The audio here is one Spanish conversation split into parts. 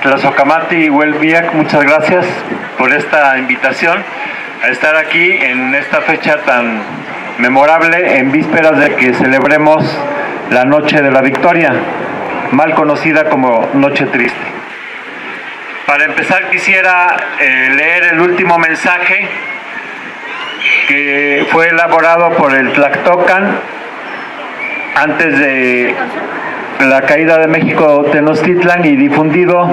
Tlazocamati Huelviac, muchas gracias por esta invitación a estar aquí en esta fecha tan memorable, en vísperas de que celebremos la Noche de la Victoria, mal conocida como Noche Triste. Para empezar quisiera leer el último mensaje que fue elaborado por el Tlactocan antes de la caída de México Tenochtitlan y difundido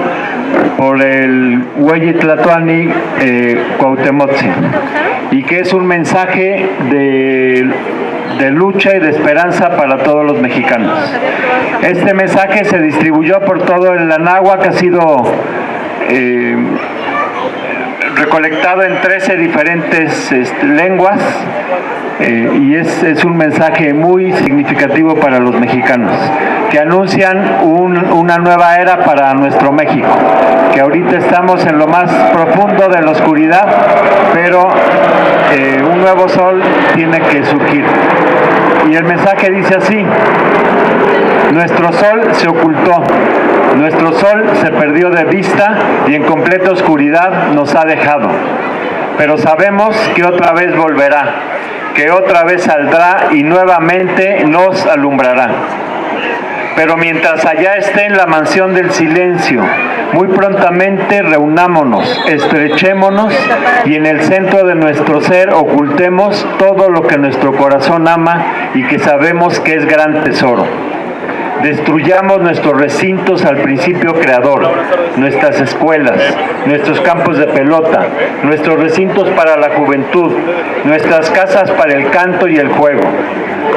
por el Huelli Tlatoani Cuauhtémoc, y que es un mensaje de lucha y de esperanza para todos los mexicanos. Este mensaje se distribuyó por todo el Anáhuac, ha sido recolectado en 13 diferentes lenguas, y es un mensaje muy significativo para los mexicanos, que anuncian una nueva era para nuestro México, que ahorita estamos en lo más profundo de la oscuridad, pero un nuevo sol tiene que surgir. Y el mensaje dice así: nuestro sol se ocultó, nuestro sol se perdió de vista y en completa oscuridad nos ha dejado, pero sabemos que otra vez volverá, que otra vez saldrá y nuevamente nos alumbrará. Pero mientras allá esté en la mansión del silencio, muy prontamente reunámonos, estrechémonos y en el centro de nuestro ser ocultemos todo lo que nuestro corazón ama y que sabemos que es gran tesoro. Destruyamos nuestros recintos al principio creador, nuestras escuelas, nuestros campos de pelota, nuestros recintos para la juventud, nuestras casas para el canto y el juego.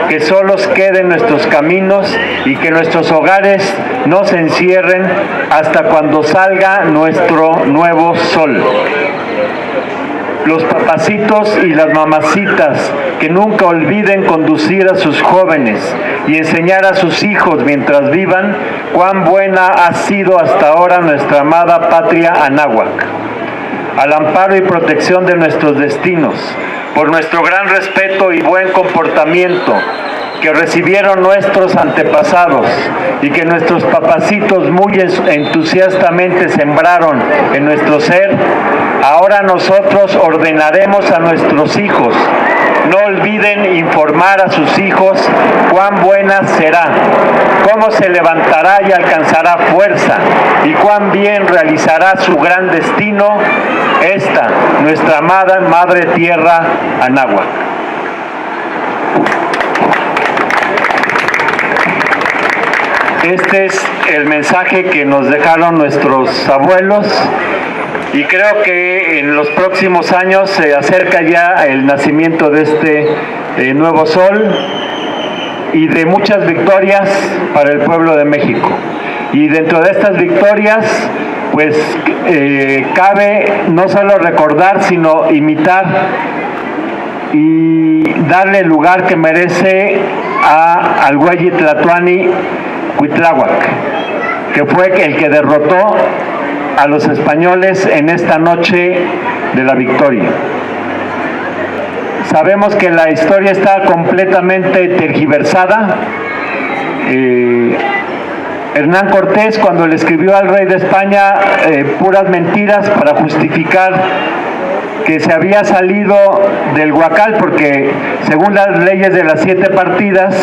Que solos queden nuestros caminos y que nuestros hogares no se encierren hasta cuando salga nuestro nuevo sol. Los papacitos y las mamacitas que nunca olviden conducir a sus jóvenes y enseñar a sus hijos mientras vivan cuán buena ha sido hasta ahora nuestra amada patria Anáhuac. Al amparo y protección de nuestros destinos, por nuestro gran respeto y buen comportamiento que recibieron nuestros antepasados y que nuestros papacitos muy entusiastamente sembraron en nuestro ser, ahora nosotros ordenaremos a nuestros hijos: no olviden informar a sus hijos cuán buena será, cómo se levantará y alcanzará fuerza, y cuán bien realizará su gran destino esta, nuestra amada Madre Tierra Anáhuac. Este es el mensaje que nos dejaron nuestros abuelos, y creo que en los próximos años se acerca ya el nacimiento de este nuevo sol y de muchas victorias para el pueblo de México. Y dentro de estas victorias, pues cabe no solo recordar, sino imitar y darle el lugar que merece al Huelli Tlatoani Cuitláhuac, que fue el que derrotó a los españoles en esta noche de la victoria. Sabemos que la historia está completamente tergiversada. Hernán Cortés, cuando le escribió al rey de España puras mentiras para justificar que se había salido del Huacal, porque según las leyes de las 7 partidas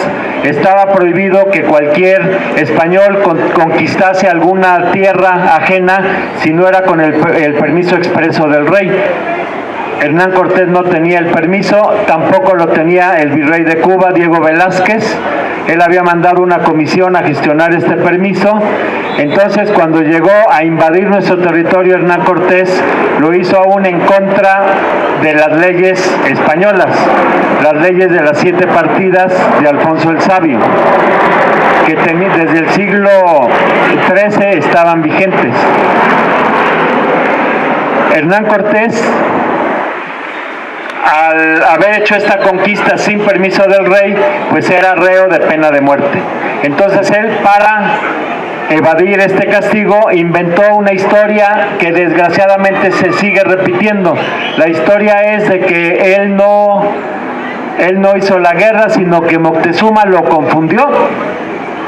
estaba prohibido que cualquier español conquistase alguna tierra ajena si no era con el permiso expreso del rey. Hernán Cortés no tenía el permiso, tampoco lo tenía el virrey de Cuba, Diego Velázquez. Él había mandado una comisión a gestionar este permiso. Entonces, cuando llegó a invadir nuestro territorio, Hernán Cortés lo hizo aún en contra de las leyes españolas, las leyes de las 7 partidas de Alfonso el Sabio, que desde el siglo XIII estaban vigentes. Hernán Cortés, al haber hecho esta conquista sin permiso del rey, pues era reo de pena de muerte. Entonces él, para evadir este castigo, inventó una historia que desgraciadamente se sigue repitiendo. La historia es de que él no Él no hizo la guerra, sino que Moctezuma lo confundió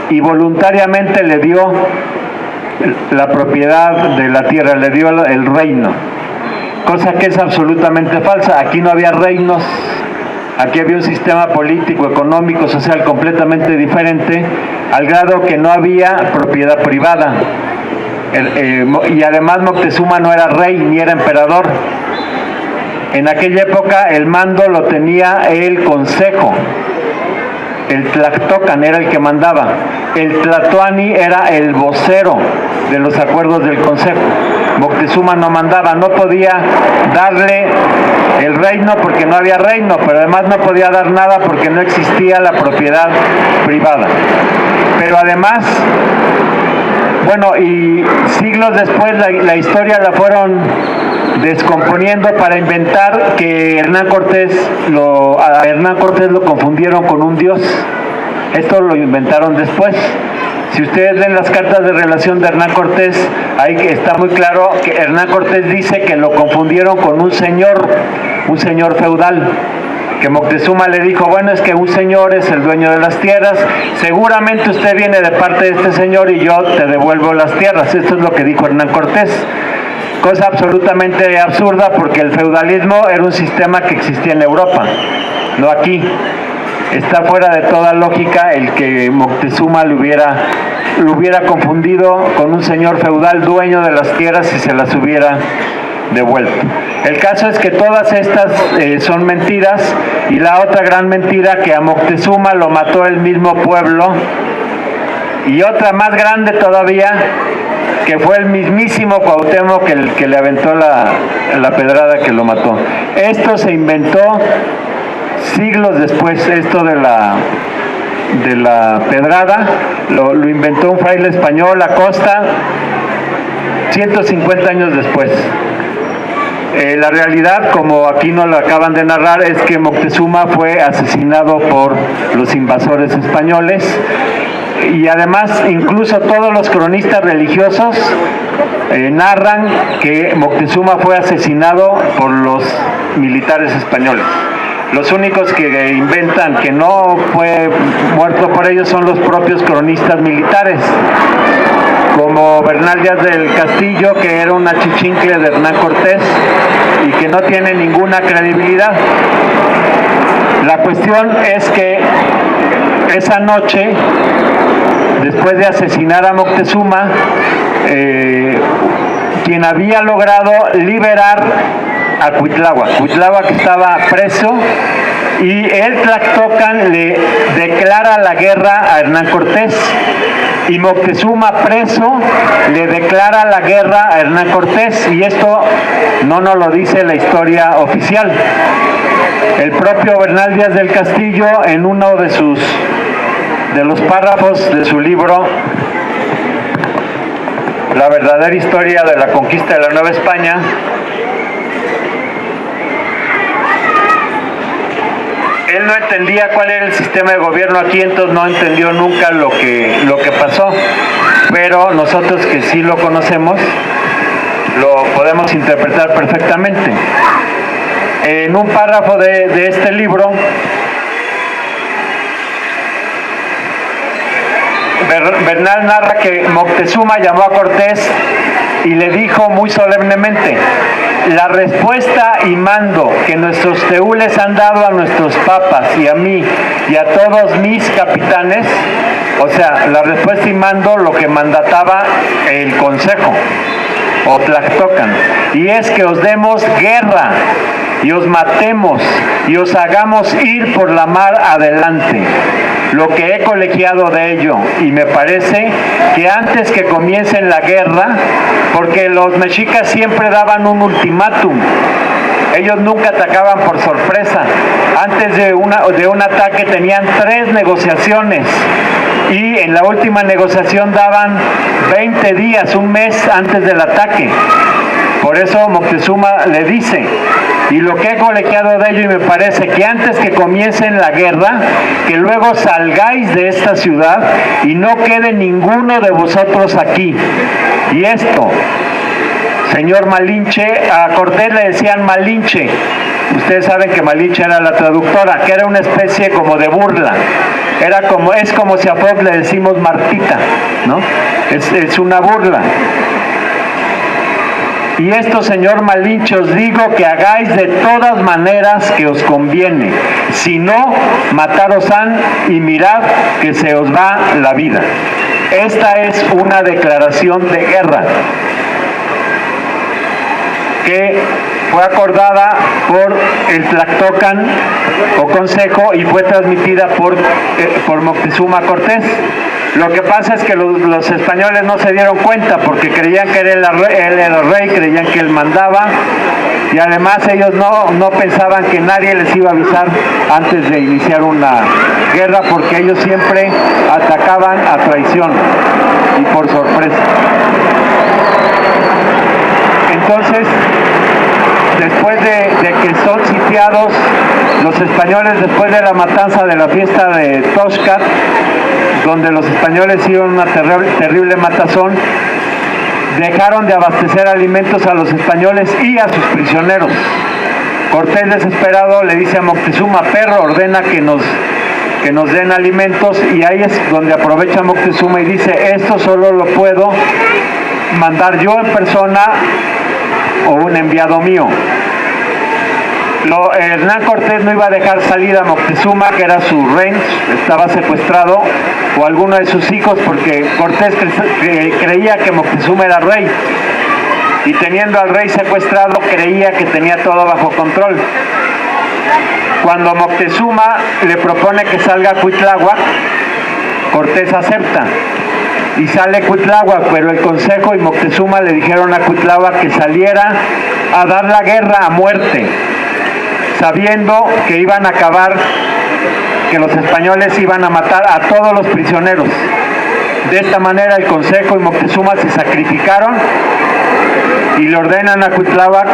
y voluntariamente le dio la propiedad de la tierra, le dio el reino, cosa que es absolutamente falsa. Aquí no había reinos, aquí había un sistema político, económico, social completamente diferente, al grado que no había propiedad privada. Y además Moctezuma no era rey ni era emperador. En aquella época el mando lo tenía el consejo. El Tlactocan era el que mandaba. El Tlatoani era el vocero de los acuerdos del consejo. Moctezuma no mandaba, no podía darle el reino porque no había reino, pero además no podía dar nada porque no existía la propiedad privada. Pero además, bueno, y siglos después la historia la fueron descomponiendo para inventar que a Hernán Cortés lo confundieron con un dios. Esto lo inventaron después. Si ustedes leen las cartas de relación de Hernán Cortés, ahí está muy claro que Hernán Cortés dice que lo confundieron con un señor feudal, que Moctezuma le dijo, bueno, es que un señor es el dueño de las tierras, seguramente usted viene de parte de este señor y yo te devuelvo las tierras. Esto es lo que dijo Hernán Cortés. Cosa absolutamente absurda, porque el feudalismo era un sistema que existía en Europa, no aquí. Está fuera de toda lógica el que Moctezuma lo hubiera confundido con un señor feudal dueño de las tierras y se las hubiera devuelto. El caso es que todas estas son mentiras, y la otra gran mentira, que a Moctezuma lo mató el mismo pueblo, y otra más grande todavía, que fue el mismísimo Cuauhtémoc el que le aventó la pedrada que lo mató. Esto se inventó siglos después, esto de la pedrada, lo inventó un fraile español, Acosta, 150 años después. La realidad, como aquí nos lo acaban de narrar, es que Moctezuma fue asesinado por los invasores españoles. Y además, incluso todos los cronistas religiosos narran que Moctezuma fue asesinado por los militares españoles. Los únicos que inventan que no fue muerto por ellos son los propios cronistas militares, como Bernal Díaz del Castillo, que era un achichincle de Hernán Cortés y que no tiene ninguna credibilidad. La cuestión es que esa noche, después de asesinar a Moctezuma, quien había logrado liberar a Cuitláhuac estaba preso, y el Tlactocan le declara la guerra a Hernán Cortés, y Moctezuma preso le declara la guerra a Hernán Cortés, y esto no nos lo dice la historia oficial. El propio Bernal Díaz del Castillo, en uno de los párrafos de su libro La verdadera historia de la conquista de la Nueva España, él no entendía cuál era el sistema de gobierno aquí, entonces no entendió nunca lo que pasó, pero nosotros que sí lo conocemos lo podemos interpretar perfectamente. En un párrafo de este libro, Bernal narra que Moctezuma llamó a Cortés y le dijo muy solemnemente: la respuesta y mando que nuestros teules han dado a nuestros papas y a mí y a todos mis capitanes, o sea, la respuesta y mando lo que mandataba el consejo o Tlactocan, y es que os demos guerra y os matemos y os hagamos ir por la mar adelante. Lo que he colegiado de ello, y me parece que antes que comiencen la guerra, porque los mexicas siempre daban un ultimátum, ellos nunca atacaban por sorpresa, antes de un ataque tenían 3 negociaciones, y en la última negociación daban 20 días, un mes antes del ataque. Por eso Moctezuma le dice: y lo que he colegiado de ello, y me parece que antes que comiencen la guerra, que luego salgáis de esta ciudad y no quede ninguno de vosotros aquí. Y esto, señor Malinche, a Cortés le decían Malinche, Ustedes saben que Malinche era la traductora, que era una especie como de burla. Es como si a Fox le decimos Martita, ¿no? Es una burla. Y esto, señor Malinche, os digo que hagáis de todas maneras que os conviene. Si no, mataros han y mirad que se os va la vida. Esta es una declaración de guerra que fue acordada por el Tlactocan o Consejo y fue transmitida por Moctezuma Cortés. Lo que pasa es que los españoles no se dieron cuenta porque creían que él era el rey, creían que él mandaba, y además ellos no pensaban que nadie les iba a avisar antes de iniciar una guerra, porque ellos siempre atacaban a traición y por sorpresa. Entonces, después de que son sitiados los españoles, después de la matanza de la fiesta de Tosca, donde los españoles hicieron una terrible matazón, dejaron de abastecer alimentos a los españoles y a sus prisioneros. Cortés, desesperado, le dice a Moctezuma: perro, ordena que nos den alimentos, y ahí es donde aprovecha Moctezuma y dice: esto solo lo puedo mandar yo en persona o un enviado mío. Hernán Cortés no iba a dejar salir a Moctezuma, que era su rey, estaba secuestrado, o alguno de sus hijos, porque Cortés creía que Moctezuma era rey, y teniendo al rey secuestrado creía que tenía todo bajo control. Cuando Moctezuma le propone que salga a Cuitláhuac, Cortés acepta y sale Cuitláhuac, pero el Consejo y Moctezuma le dijeron a Cuitláhuac que saliera a dar la guerra a muerte, sabiendo que iban a acabar, que los españoles iban a matar a todos los prisioneros. De esta manera el Consejo y Moctezuma se sacrificaron y le ordenan a Cuitláhuac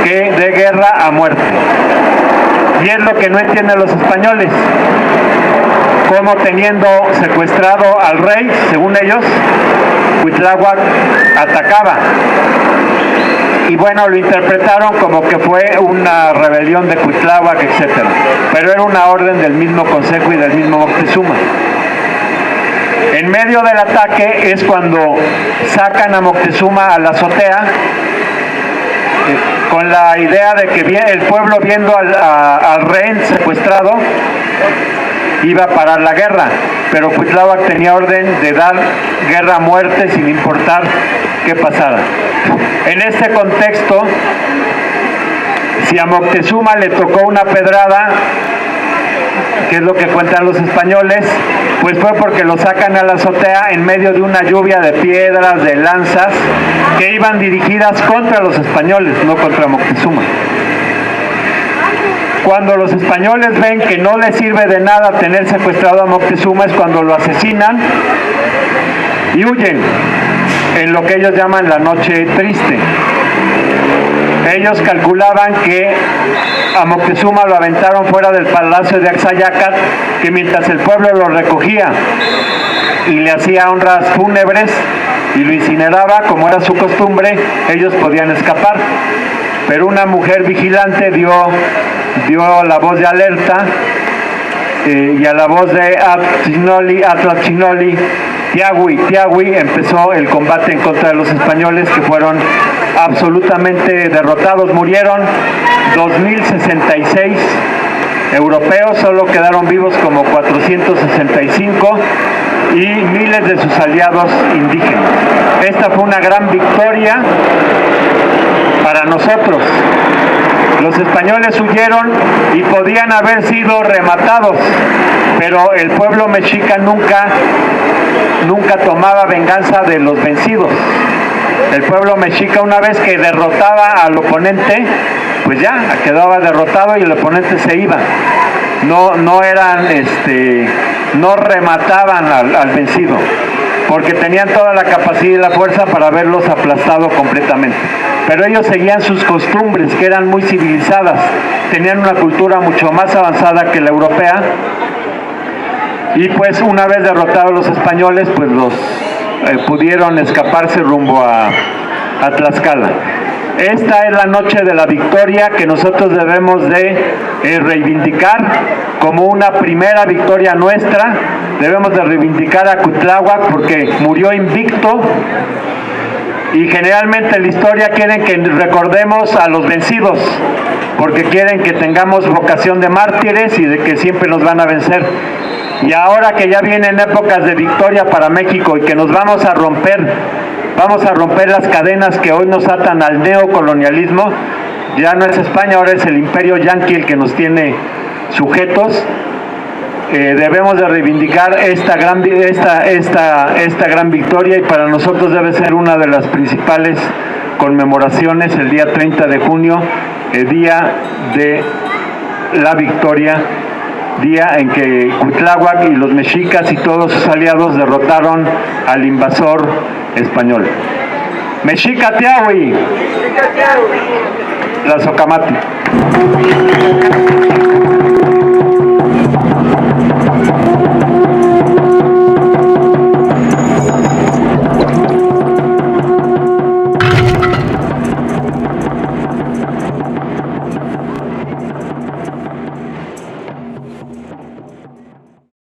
que dé guerra a muerte. Y es lo que no entienden los españoles, como teniendo secuestrado al rey, según ellos, Cuitláhuac atacaba. Y bueno, lo interpretaron como que fue una rebelión de Cuitláhuac, etc. Pero era una orden del mismo Consejo y del mismo Moctezuma. En medio del ataque es cuando sacan a Moctezuma a la azotea, con la idea de que el pueblo, viendo al rehén secuestrado, iba a parar la guerra, pero Cuitláhuac tenía orden de dar guerra a muerte sin importar qué pasara. En este contexto, si a Moctezuma le tocó una pedrada, que es lo que cuentan los españoles, pues fue porque lo sacan a la azotea en medio de una lluvia de piedras, de lanzas, que iban dirigidas contra los españoles, no contra Moctezuma. Cuando los españoles ven que no les sirve de nada tener secuestrado a Moctezuma, es cuando lo asesinan y huyen en lo que ellos llaman la noche triste. Ellos calculaban que a Moctezuma lo aventaron fuera del palacio de Axayácat, que mientras el pueblo lo recogía y le hacía honras fúnebres y lo incineraba, como era su costumbre, ellos podían escapar. Pero una mujer vigilante dio la voz de alerta, y a la voz de Atlatzinoli, Tiahui, empezó el combate en contra de los españoles, que fueron absolutamente derrotados. Murieron 2066 europeos, solo quedaron vivos como 465, y miles de sus aliados indígenas. Esta fue una gran victoria para nosotros. Los españoles huyeron y podían haber sido rematados, pero el pueblo mexica nunca tomaba venganza de los vencidos. El pueblo mexica, una vez que derrotaba al oponente, pues ya quedaba derrotado y el oponente se iba. No remataban al vencido, porque tenían toda la capacidad y la fuerza para haberlos aplastado completamente. Pero ellos seguían sus costumbres, que eran muy civilizadas, tenían una cultura mucho más avanzada que la europea, y pues una vez derrotados los españoles, pues pudieron escaparse rumbo a Tlaxcala. Esta es la noche de la victoria que nosotros debemos de reivindicar como una primera victoria nuestra. Debemos de reivindicar a Cuitláhuac porque murió invicto, y generalmente en la historia quieren que recordemos a los vencidos, porque quieren que tengamos vocación de mártires y de que siempre nos van a vencer. Y ahora que ya vienen épocas de victoria para México y que nos vamos a romper las cadenas que hoy nos atan al neocolonialismo, ya no es España, ahora es el imperio yanqui el que nos tiene sujetos. Debemos de reivindicar esta gran victoria, y para nosotros debe ser una de las principales conmemoraciones el día 30 de junio, el día de la victoria, día en que Cuitláhuac y los mexicas y todos sus aliados derrotaron al invasor español. Mexica Tiahui, Tlazocamati.